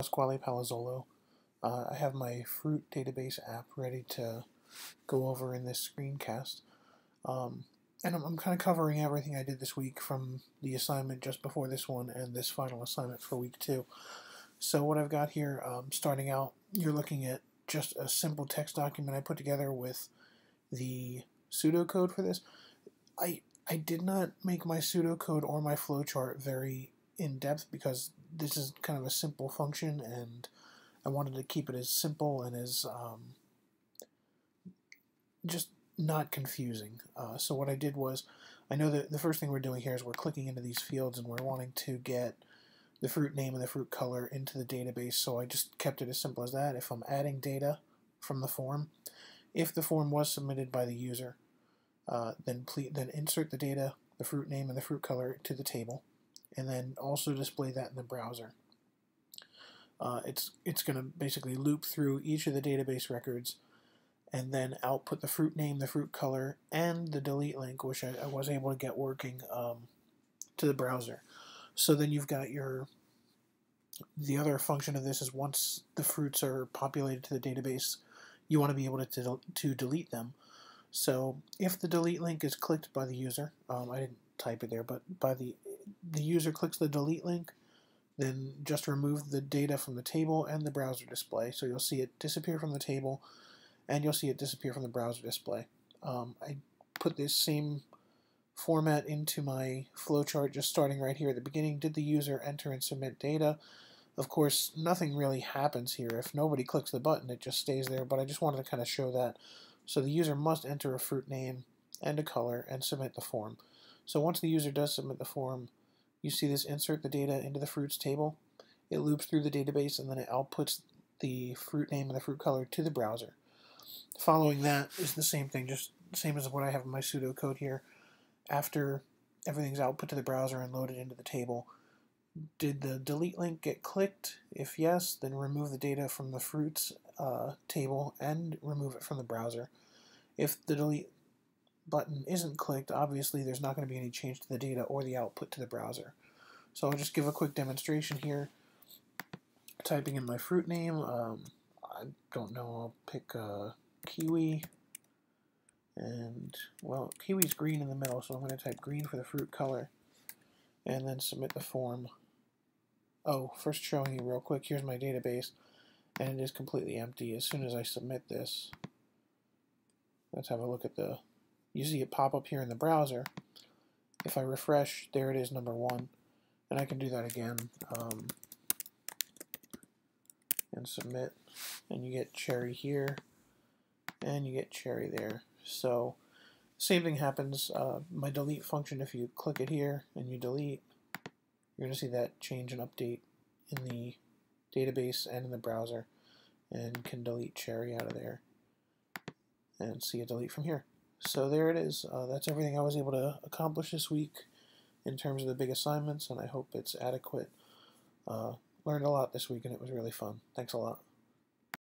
Pasquale Palazzolo. I have my fruit database app ready to go over in this screencast. And I'm kind of covering everything I did this week from the assignment just before this one and this final assignment for week 2. So what I've got here, starting out, you're looking at just a simple text document I put together with the pseudocode for this. I did not make my pseudocode or my flowchart very in-depth because this is kind of a simple function and I wanted to keep it as simple and as just not confusing. So what I did was, I know that the first thing we're doing here is we're clicking into these fields and we're wanting to get the fruit name and the fruit color into the database, so I just kept it as simple as that. If I'm adding data from the form, if the form was submitted by the user, then insert the data, the fruit name and the fruit color to the table, and then also display that in the browser. It's going to basically loop through each of the database records and then output the fruit name, the fruit color, and the delete link, which I was able to get working to the browser. So then you've got the other function of this is once the fruits are populated to the database, you want to be able to delete them. So if the delete link is clicked by the user, I didn't type it there, but by the user clicks the delete link, then just remove the data from the table and the browser display. So you'll see it disappear from the table and you'll see it disappear from the browser display. I put this same format into my flowchart just starting right here at the beginning. Did the user enter and submit data? Of course, nothing really happens here. If nobody clicks the button, it just stays there, but I just wanted to kind of show that. So the user must enter a fruit name and a color and submit the form. So once the user does submit the form, you see this insert the data into the fruits table. It loops through the database and then it outputs the fruit name and the fruit color to the browser. Following that is the same thing, just the same as what I have in my pseudocode here. After everything's output to the browser and loaded into the table, did the delete link get clicked? If yes, then remove the data from the fruits table and remove it from the browser. If the delete button isn't clicked, obviously there's not going to be any change to the data or the output to the browser. So I'll just give a quick demonstration here. Typing in my fruit name, I don't know, I'll pick kiwi, and well, kiwi's green in the middle, so I'm going to type green for the fruit color and then submit the form. Oh, first showing you real quick, here's my database and it is completely empty. As soon as I submit this, let's have a look at you see it pop up here in the browser. If I refresh, there it is, number 1, and I can do that again and submit, and you get cherry here and you get cherry there. So same thing happens. My delete function, if you click it here and you delete, you're going to see that change and update in the database and in the browser, and can delete cherry out of there and see a delete from here. So there it is. That's everything I was able to accomplish this week in terms of the big assignments, and I hope it's adequate. Learned a lot this week and it was really fun. Thanks a lot.